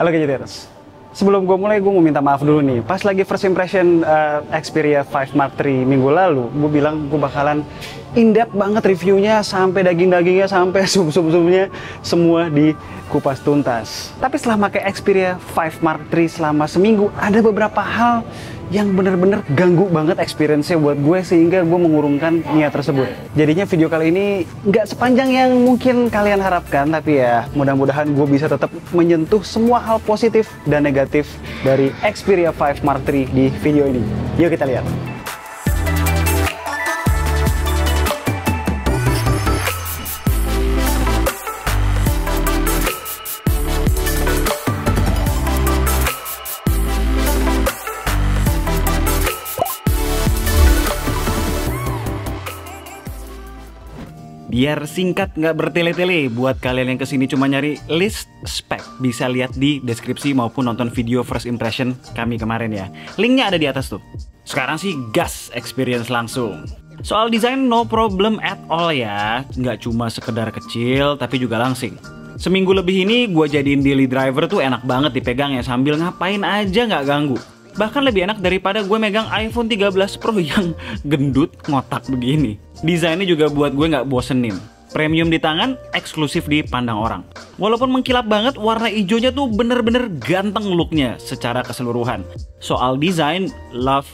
Halo Gadgeters. Sebelum gue mulai, gue mau minta maaf dulu nih. Pas lagi first impression Xperia 5 Mark III minggu lalu, gue bilang gue bakalan in-depth banget reviewnya, sampai daging-dagingnya, sampai sub-sub-subnya, semua dikupas tuntas. Tapi setelah pakai Xperia 5 Mark III selama seminggu, ada beberapa hal yang bener-bener ganggu banget experience-nya buat gue, sehingga gue mengurungkan niat tersebut. Jadinya video kali ini nggak sepanjang yang mungkin kalian harapkan, tapi ya mudah-mudahan gue bisa tetap menyentuh semua hal positif dan negatif dari Xperia 5 Mark III di video ini. Yuk kita lihat. Biar singkat nggak bertele-tele, buat kalian yang kesini cuma nyari list spek, bisa lihat di deskripsi maupun nonton video first impression kami kemarin ya. Linknya ada di atas tuh. Sekarang sih gas experience langsung. Soal desain no problem at all ya, nggak cuma sekedar kecil tapi juga langsing. Seminggu lebih ini gue jadiin daily driver tuh enak banget dipegang ya, sambil ngapain aja nggak ganggu. Bahkan lebih enak daripada gue megang iPhone 13 Pro yang gendut ngotak begini. Desainnya juga buat gue nggak bosenin. Premium di tangan, eksklusif di pandang orang. Walaupun mengkilap banget, warna hijaunya tuh bener-bener ganteng looknya secara keseluruhan. Soal desain, love.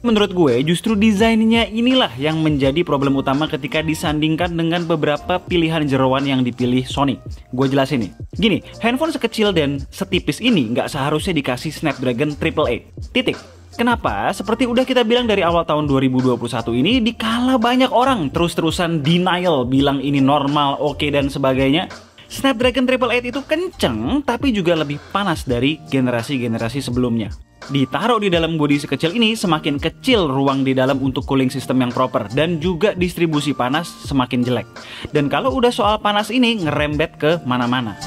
Menurut gue, justru desainnya inilah yang menjadi problem utama ketika disandingkan dengan beberapa pilihan jeroan yang dipilih Sony. Gue jelasin nih. Gini, handphone sekecil dan setipis ini nggak seharusnya dikasih Snapdragon AAA. Titik. Kenapa? Seperti udah kita bilang dari awal tahun 2021 ini, dikala banyak orang terus-terusan denial, bilang ini normal, oke, dan sebagainya. Snapdragon 888 itu kenceng, tapi juga lebih panas dari generasi-generasi sebelumnya. Ditaruh di dalam bodi sekecil ini, semakin kecil ruang di dalam untuk cooling system yang proper, dan juga distribusi panas semakin jelek. Dan kalau udah soal panas ini, ngerembet ke mana-mana.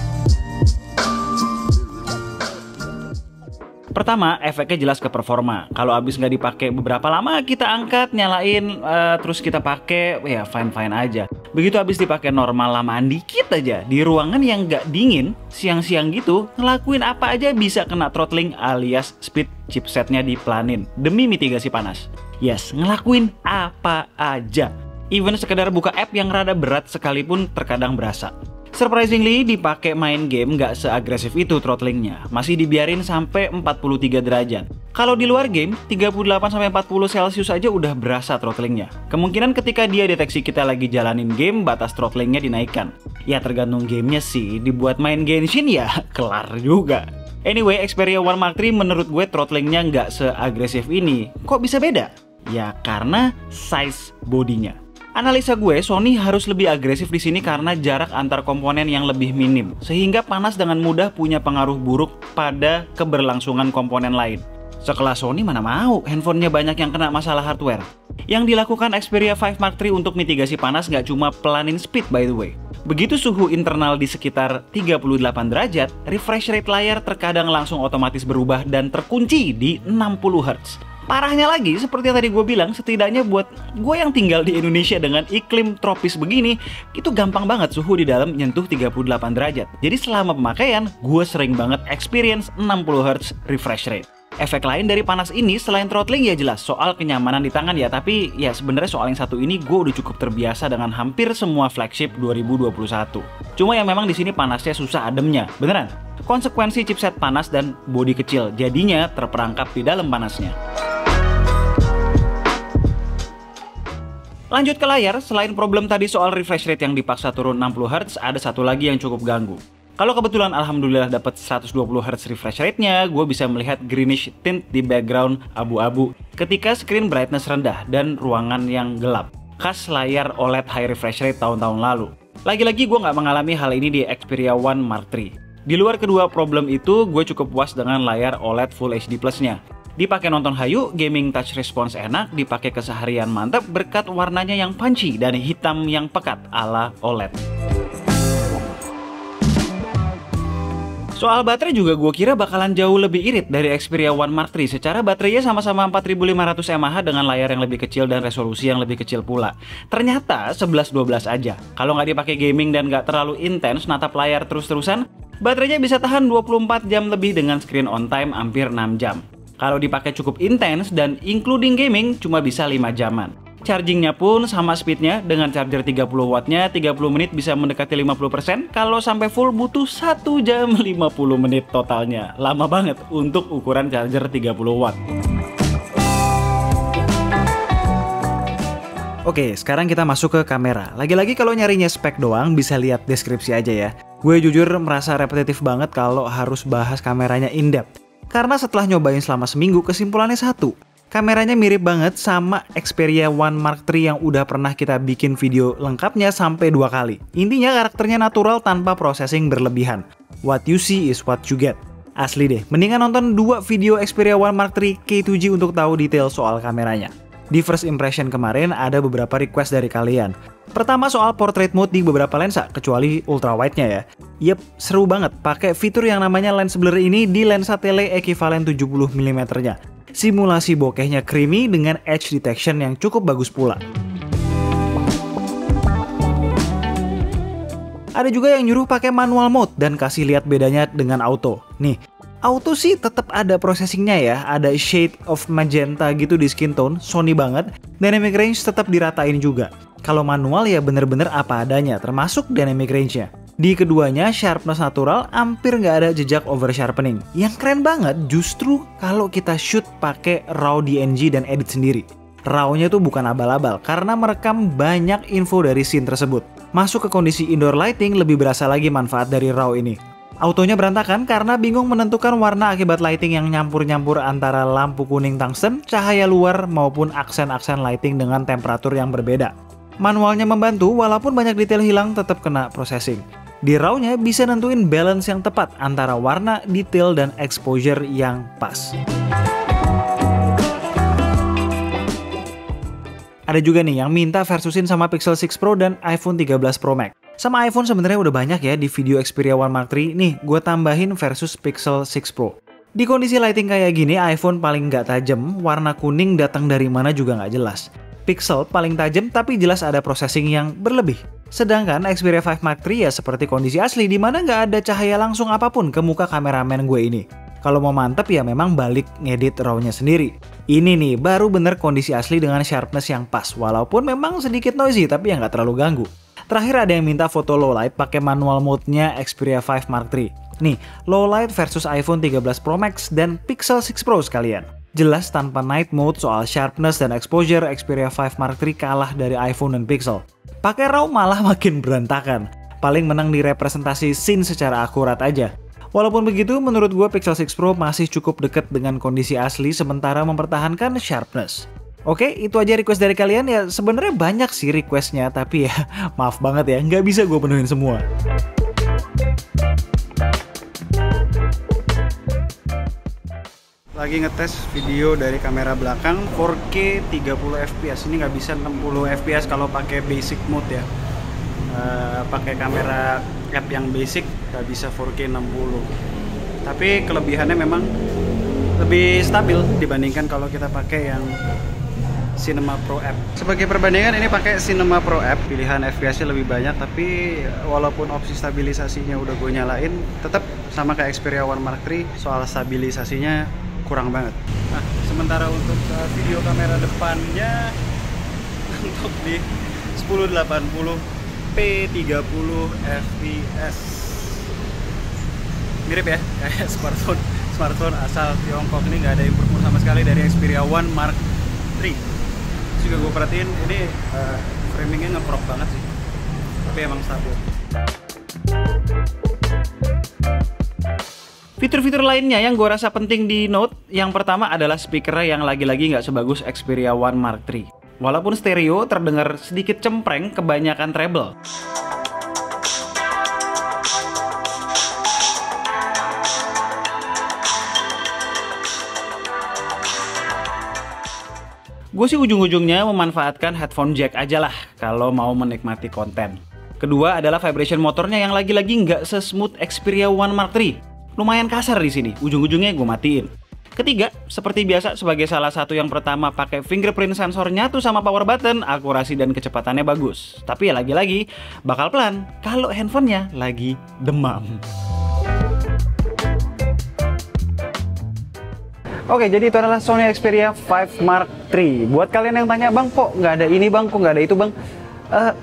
Pertama, efeknya jelas ke performa. Kalau abis nggak dipakai beberapa lama, kita angkat, nyalain, terus kita pakai, ya fine-fine aja. Begitu abis dipakai normal lamaan dikit aja, di ruangan yang nggak dingin, siang-siang gitu, ngelakuin apa aja bisa kena throttling alias speed chipsetnya diplanin demi mitigasi panas. Yes, ngelakuin apa aja. Even sekedar buka app yang rada berat sekalipun terkadang berasa. Surprisingly, dipakai main game nggak seagresif itu throttlingnya, masih dibiarin sampai 43 derajat. Kalau di luar game, 38-40 Celcius aja udah berasa throttlingnya. Kemungkinan ketika dia deteksi kita lagi jalanin game, batas throttlingnya dinaikkan. Ya tergantung gamenya sih, dibuat main Genshin ya kelar juga. Anyway, Xperia 1 Mark III menurut gue throttlingnya nggak seagresif ini. Kok bisa beda? Ya karena size bodinya. Analisa gue, Sony harus lebih agresif di sini karena jarak antar komponen yang lebih minim, sehingga panas dengan mudah punya pengaruh buruk pada keberlangsungan komponen lain. Sekelas Sony mana mau, handphonenya banyak yang kena masalah hardware. Yang dilakukan Xperia 5 Mark III untuk mitigasi panas nggak cuma pelanin speed by the way. Begitu suhu internal di sekitar 38 derajat, refresh rate layar terkadang langsung otomatis berubah dan terkunci di 60 Hz. Parahnya lagi, seperti yang tadi gue bilang, setidaknya buat gue yang tinggal di Indonesia dengan iklim tropis begini, itu gampang banget suhu di dalam nyentuh 38 derajat. Jadi selama pemakaian, gue sering banget experience 60 Hz refresh rate. Efek lain dari panas ini selain throttling ya jelas soal kenyamanan di tangan ya, tapi ya sebenarnya soal yang satu ini gue udah cukup terbiasa dengan hampir semua flagship 2021. Cuma yang memang di sini panasnya susah ademnya, beneran. Konsekuensi chipset panas dan bodi kecil, jadinya terperangkap di dalam panasnya. Lanjut ke layar, selain problem tadi soal refresh rate yang dipaksa turun 60 Hz, ada satu lagi yang cukup ganggu. Kalau kebetulan alhamdulillah dapat 120 Hz refresh rate-nya, gue bisa melihat greenish tint di background abu-abu ketika screen brightness rendah dan ruangan yang gelap. Khas layar OLED high refresh rate tahun-tahun lalu. Lagi-lagi gue nggak mengalami hal ini di Xperia 1 Mark III. Di luar kedua problem itu, gue cukup puas dengan layar OLED Full HD Plus-nya. Dipakai nonton hayu, gaming touch response enak, dipakai keseharian mantap berkat warnanya yang punchy dan hitam yang pekat ala OLED. Soal baterai juga gue kira bakalan jauh lebih irit dari Xperia One Mark III. Secara baterainya sama-sama 4500 mAh dengan layar yang lebih kecil dan resolusi yang lebih kecil pula. Ternyata 11-12 aja. Kalau nggak dipakai gaming dan nggak terlalu intens natap layar terus-terusan, baterainya bisa tahan 24 jam lebih dengan screen on time hampir 6 jam. Kalau dipakai cukup intens dan including gaming cuma bisa 5 jaman. Chargingnya pun sama speednya, dengan charger 30 wattnya 30 menit bisa mendekati 50%, kalau sampai full butuh 1 jam 50 menit totalnya. Lama banget untuk ukuran charger 30 watt. Oke, sekarang kita masuk ke kamera. Lagi-lagi kalau nyarinya spek doang bisa lihat deskripsi aja ya. Gue jujur merasa repetitif banget kalau harus bahas kameranya in-depth. Karena setelah nyobain selama seminggu, kesimpulannya satu. Kameranya mirip banget sama Xperia One Mark III yang udah pernah kita bikin video lengkapnya sampai 2 kali. Intinya karakternya natural tanpa processing berlebihan. What you see is what you get. Asli deh, mendingan nonton 2 video Xperia One Mark III K2G untuk tahu detail soal kameranya. Di first impression kemarin ada beberapa request dari kalian. Pertama soal portrait mode di beberapa lensa, kecuali ultrawide-nya ya. Yep, seru banget pakai fitur yang namanya lens blur ini di lensa tele ekivalen 70mm-nya. Simulasi bokehnya creamy dengan edge detection yang cukup bagus pula. Ada juga yang nyuruh pakai manual mode dan kasih lihat bedanya dengan auto. Nih, auto sih tetap ada processingnya ya, ada shade of magenta gitu di skin tone, Sony banget. Dynamic range tetap diratain juga. Kalau manual ya bener-bener apa adanya, termasuk dynamic range-nya. Di keduanya, sharpness natural hampir nggak ada jejak over sharpening. Yang keren banget justru kalau kita shoot pakai RAW DNG dan edit sendiri. RAW-nya tuh bukan abal-abal karena merekam banyak info dari scene tersebut. Masuk ke kondisi indoor lighting lebih berasa lagi manfaat dari RAW ini. Autonya berantakan karena bingung menentukan warna akibat lighting yang nyampur-nyampur antara lampu kuning tungsten, cahaya luar maupun aksen-aksen lighting dengan temperatur yang berbeda. Manualnya membantu walaupun banyak detail hilang tetap kena processing. Di RAW-nya bisa nentuin balance yang tepat antara warna, detail, dan exposure yang pas. Ada juga nih yang minta versusin sama Pixel 6 Pro dan iPhone 13 Pro Max. Sama iPhone sebenarnya udah banyak ya di video Xperia One Mark III. Nih, gue tambahin versus Pixel 6 Pro. Di kondisi lighting kayak gini, iPhone paling nggak tajam, warna kuning datang dari mana juga nggak jelas. Pixel paling tajam tapi jelas ada processing yang berlebih. Sedangkan Xperia 5 Mark III ya seperti kondisi asli di mana nggak ada cahaya langsung apapun ke muka kameramen gue ini. Kalau mau mantep ya memang balik ngedit RAW-nya sendiri. Ini nih baru bener kondisi asli dengan sharpness yang pas, walaupun memang sedikit noisy tapi ya nggak terlalu ganggu. Terakhir ada yang minta foto low light pakai manual mode-nya Xperia 5 Mark III. Nih, low light versus iPhone 13 Pro Max dan Pixel 6 Pro sekalian. Jelas tanpa night mode soal sharpness dan exposure, Xperia 5 Mark III kalah dari iPhone dan Pixel. Pakai RAW malah makin berantakan. Paling menang di representasi scene secara akurat aja. Walaupun begitu, menurut gue Pixel 6 Pro masih cukup deket dengan kondisi asli sementara mempertahankan sharpness. Oke, itu aja request dari kalian ya. Sebenarnya banyak sih requestnya, tapi ya maaf banget ya, nggak bisa gue penuhin semua. Lagi ngetes video dari kamera belakang 4K 30 fps. Ini nggak bisa 60 fps kalau pakai basic mode ya. Pakai kamera app yang basic nggak bisa 4K 60. Tapi kelebihannya memang lebih stabil dibandingkan kalau kita pakai yang Cinema Pro App. Sebagai perbandingan ini pakai Cinema Pro App, pilihan FPS-nya lebih banyak, tapi walaupun opsi stabilisasinya udah gue nyalain, tetap sama kayak Xperia One Mark III, soal stabilisasinya kurang banget. Nah, sementara untuk video kamera depannya untuk di 1080p 30 fps. Mirip ya kayak smartphone asal Tiongkok. Ini nggak ada improvement sama sekali dari Xperia One Mark III. Juga gue perhatiin ini framingnya ngeprop banget sih, tapi emang stabil. Fitur-fitur lainnya yang gue rasa penting di Note, yang pertama adalah speakernya yang lagi-lagi nggak sebagus Xperia One Mark III. Walaupun stereo, terdengar sedikit cempreng, kebanyakan treble. Gue sih ujung-ujungnya memanfaatkan headphone jack aja lah kalau mau menikmati konten. Kedua adalah vibration motornya yang lagi-lagi nggak se-smooth Xperia One Mark III. lumayan kasar di sini. Ujung-ujungnya gue matiin. Ketiga, seperti biasa sebagai salah satu yang pertama pakai fingerprint sensor nyatu sama power button, akurasi dan kecepatannya bagus. Tapi ya lagi-lagi bakal pelan kalau handphonenya lagi demam. Oke, jadi itu adalah Sony Xperia 5 Mark III. Buat kalian yang tanya, bang, kok nggak ada ini bang, kok nggak ada itu bang?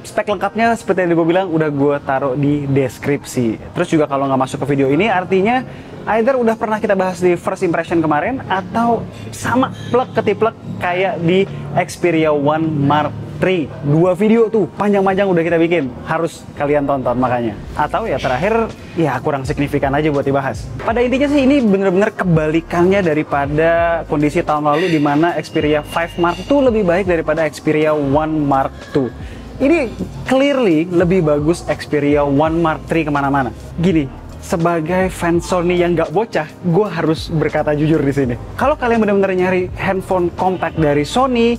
Spek lengkapnya seperti yang gue bilang udah gue taruh di deskripsi. Terus juga kalau nggak masuk ke video ini artinya either udah pernah kita bahas di first impression kemarin atau sama plek ketiplek kayak di Xperia 1 Mark III. 2 video tuh panjang-panjang udah kita bikin, harus kalian tonton makanya. Atau ya terakhir ya kurang signifikan aja buat dibahas. Pada intinya sih ini bener-bener kebalikannya daripada kondisi tahun lalu di mana Xperia 5 Mark II lebih baik daripada Xperia 1 Mark II. Ini clearly lebih bagus Xperia 1 Mark III kemana-mana. Gini, sebagai fans Sony yang nggak bocah, gue harus berkata jujur di sini. Kalau kalian benar-benar nyari handphone compact dari Sony,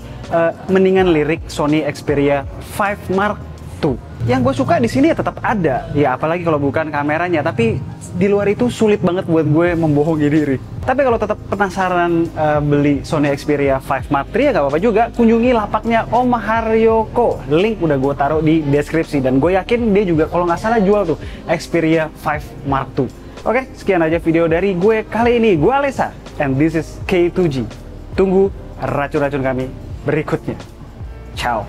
mendingan lirik Sony Xperia 5 Mark II. Yang gue suka di sini ya tetap ada, ya apalagi kalau bukan kameranya. Tapi di luar itu sulit banget buat gue membohongi diri. Tapi kalau tetap penasaran beli Sony Xperia 5 Mark III ya gak apa-apa juga. Kunjungi lapaknya Om Haryoko. Link udah gue taruh di deskripsi. Dan gue yakin dia juga kalau nggak salah jual tuh Xperia 5 Mark II. Oke, sekian aja video dari gue kali ini. Gue Alessa, and this is K2G. Tunggu racun-racun kami berikutnya. Ciao.